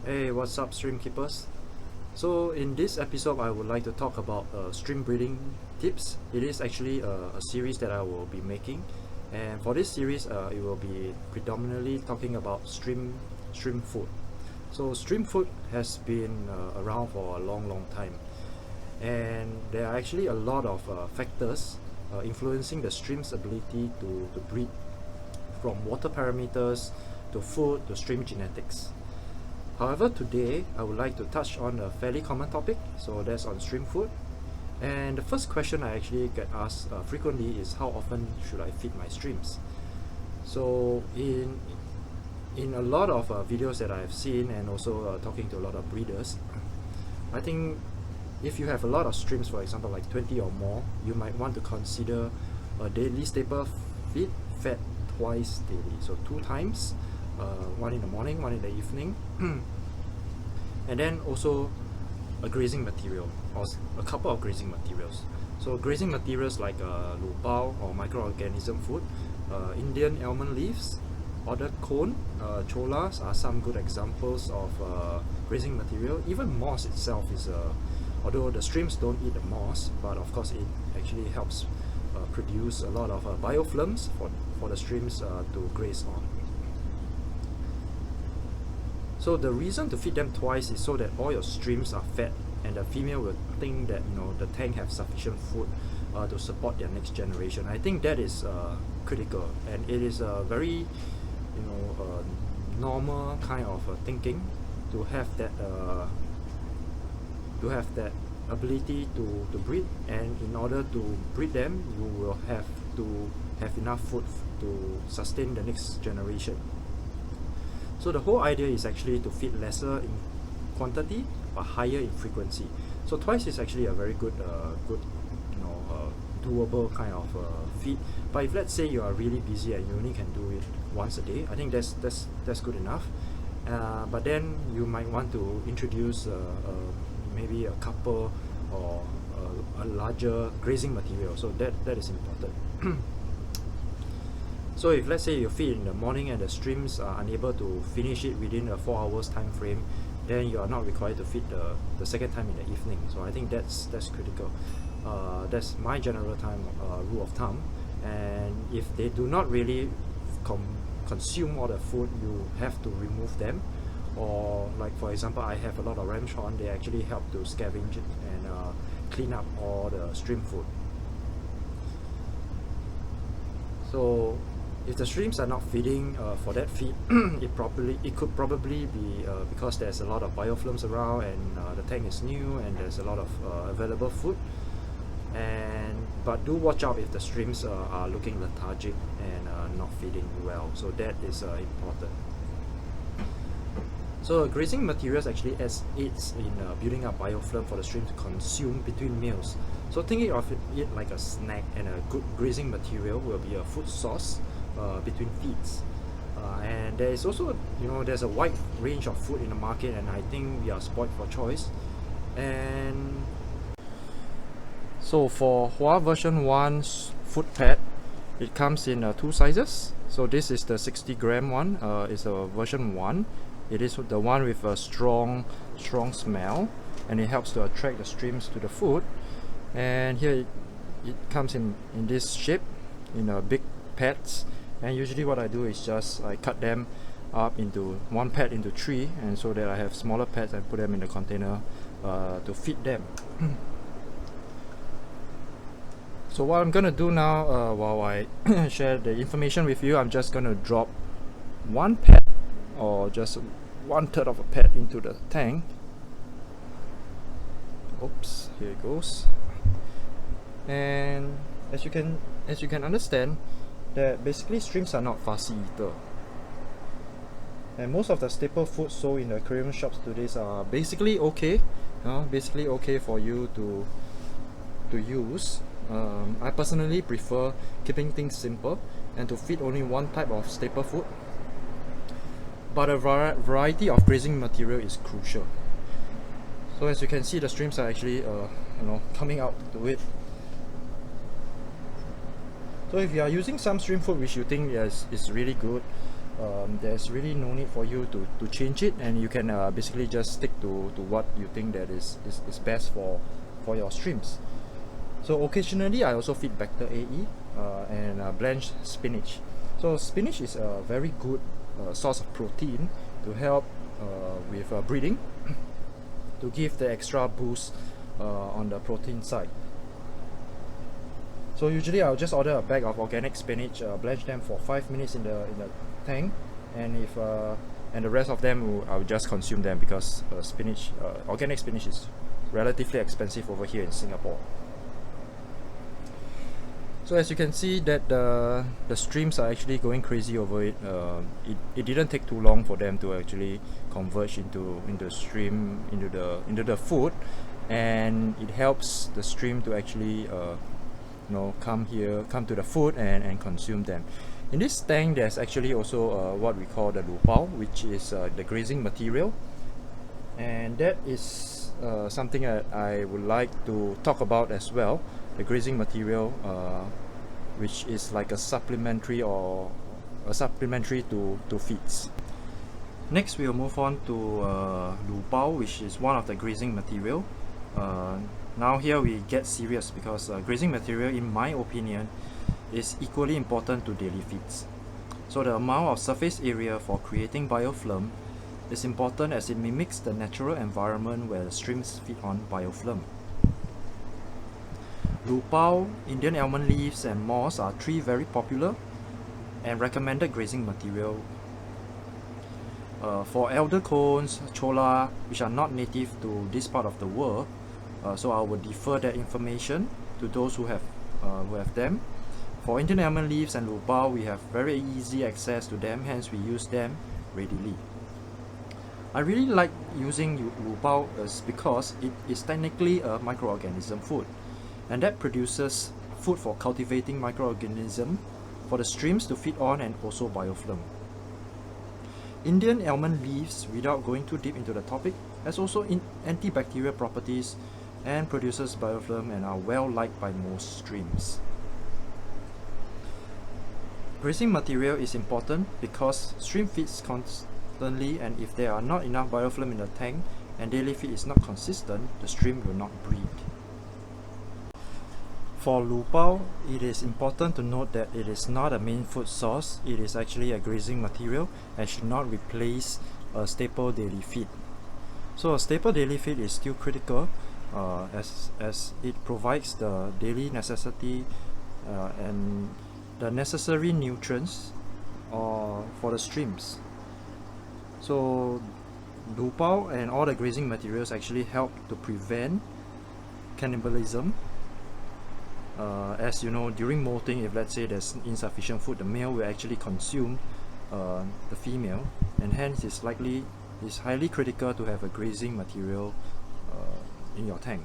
Hey, what's up, stream keepers? So, in this episode, I would like to talk about stream breeding tips. It is actually a series that I will be making, and for this series, it will be predominantly talking about stream food. So, stream food has been around for a long time, and there are actually a lot of factors influencing the stream's ability to breed, from water parameters to food to stream genetics. However, today I would like to touch on a fairly common topic, so that's on stream food. And the first question I actually get asked frequently is how often should I feed my streams? So in a lot of videos that I've seen, and also talking to a lot of breeders, I think if you have a lot of streams, for example like 20 or more, you might want to consider a daily staple feed fed twice daily, so 2 times, one in the morning, one in the evening, and then also a grazing material or a couple of grazing materials. So grazing materials like lu bao or microorganism food, Indian almond leaves, ordered cone, cholas are some good examples of grazing material. Even moss itself is although the streams don't eat the moss, but of course it actually helps produce a lot of biofilms for the streams to graze on. So the reason to feed them twice is so that all your streams are fed, and the female will think that the tank have sufficient food to support their next generation. I think that is critical, and it is a very normal kind of thinking to have that ability to breed. And in order to breed them, you will have to have enough food to sustain the next generation. So the whole idea is actually to feed lesser in quantity but higher in frequency. So twice is actually a very good doable kind of feed. But if let's say you are really busy and you only can do it once a day, I think that's good enough. But then you might want to introduce maybe a couple or a larger grazing material. So that is important. So if let's say you feed in the morning and the streams are unable to finish it within a 4 hours time frame, then you are not required to feed the second time in the evening. So I think that's critical. That's my general time rule of thumb. And if they do not really consume all the food, you have to remove them. Or like for example, I have a lot of ramchon. They actually help to scavenge it and clean up all the stream food. So if the streams are not feeding for that feed, it could probably be because there's a lot of biofilms around, and the tank is new, and there's a lot of available food. But do watch out if the streams are looking lethargic and not feeding well. So that is important. So grazing materials actually aids in building up biofilm for the stream to consume between meals. So thinking of it like a snack, and a good grazing material will be a food source between feeds. And there is also, there's a wide range of food in the market, and I think we are spoiled for choice. And so for Hwa version 1 food pad, it comes in 2 sizes. So this is the 60-gram one. It's a version 1. It is the one with a strong smell, and it helps to attract the streams to the food. And here it comes in this shape, in big pads. And usually what I do is just I cut them up into one pad into 3, and so that I have smaller pads and put them in the container to feed them. So what I'm gonna do now, while I share the information with you, I'm just gonna drop one pad, or just 1/3 of a pad, into the tank. Oops, here it goes. And as you can understand, that basically streams are not fussy eater, and most of the staple foods sold in the aquarium shops today are basically okay, for you to use. I personally prefer keeping things simple and to feed only one type of staple food, but a variety of grazing material is crucial. So as you can see, the streams are actually coming out to it. So if you are using some stream food which you think is really good, there's really no need for you to change it, and you can basically just stick to what you think that is best for your streams. So occasionally I also feed Vector AE and blanched spinach. So spinach is a very good source of protein to help with breeding, to give the extra boost on the protein side. So usually I'll just order a bag of organic spinach, blanch them for 5 minutes in the tank, and if and the rest of them I'll just consume them, because organic spinach is relatively expensive over here in Singapore. So as you can see that the streams are actually going crazy over it. It didn't take too long for them to actually converge into stream, into the food, and it helps the stream to actually come to the food and consume them. In this tank there's actually also what we call the lupao, which is the grazing material, and that is something that I would like to talk about as well. The grazing material, which is like a supplementary to feeds. Next we'll move on to lupao, which is one of the grazing material. Now here we get serious, because grazing material, in my opinion, is equally important to daily feeds. So the amount of surface area for creating biofilm is important, as it mimics the natural environment where the streams feed on biofilm. Lupao, Indian almond leaves and moss are three very popular and recommended grazing material. For elder cones, chola, which are not native to this part of the world, so I would defer that information to those who have them. For Indian almond leaves and lupao, we have very easy access to them, hence we use them readily. I really like using lupao because it is technically a microorganism food, and that produces food for cultivating microorganism for the streams to feed on, and also biofilm. Indian almond leaves, without going too deep into the topic, has also antibacterial properties and produces biofilm, and are well liked by most streams. Grazing material is important because stream feeds constantly, and if there are not enough biofilm in the tank and daily feed is not consistent, the stream will not breed. For lupao, it is important to note that it is not a main food source. It is actually a grazing material and should not replace a staple daily feed. So a staple daily feed is still critical, as it provides the daily necessity and the necessary nutrients for the streams. So lupao and all the grazing materials actually help to prevent cannibalism. As you know, during molting, if let's say there's insufficient food, the male will actually consume the female, and hence it's highly critical to have a grazing material in your tank.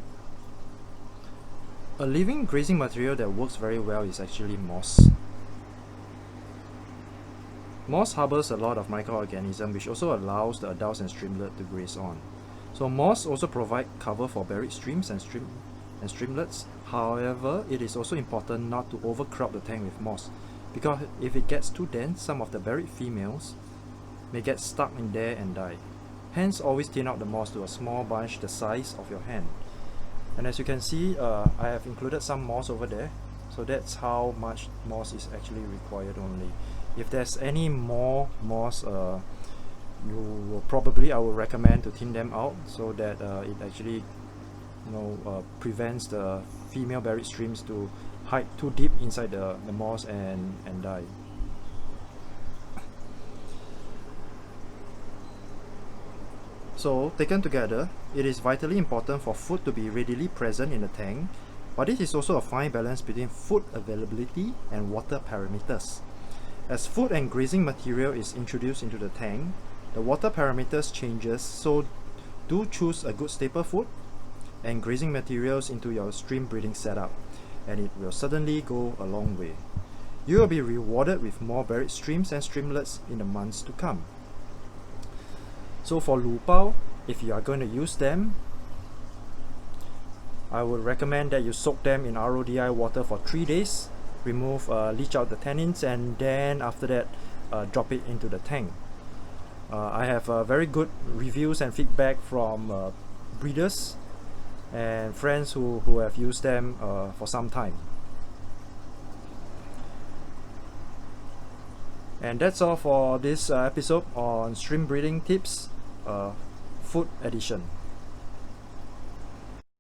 A living grazing material that works very well is actually moss. Moss harbors a lot of microorganisms, which also allows the adults and streamlet to graze on. So moss also provides cover for buried streams and streamlets. However, it is also important not to overcrowd the tank with moss, because if it gets too dense, some of the buried females may get stuck in there and die. Hence, always thin out the moss to a small bunch the size of your hand. And as you can see, I have included some moss over there, so that's how much moss is actually required only. If there's any more moss, I would recommend to thin them out, so that it actually prevents the female buried streams to hide too deep inside the moss and die. So taken together, it is vitally important for food to be readily present in the tank, but it is also a fine balance between food availability and water parameters. As food and grazing material is introduced into the tank, the water parameters changes, so do choose a good staple food and grazing materials into your stream breeding setup, and it will certainly go a long way. You will be rewarded with more buried streams and streamlets in the months to come. So for lupao, if you are going to use them, I would recommend that you soak them in RODI water for 3 days, leach out the tannins, and then after that drop it into the tank. I have very good reviews and feedback from breeders and friends who have used them for some time. And that's all for this episode on shrimp breeding tips, food edition.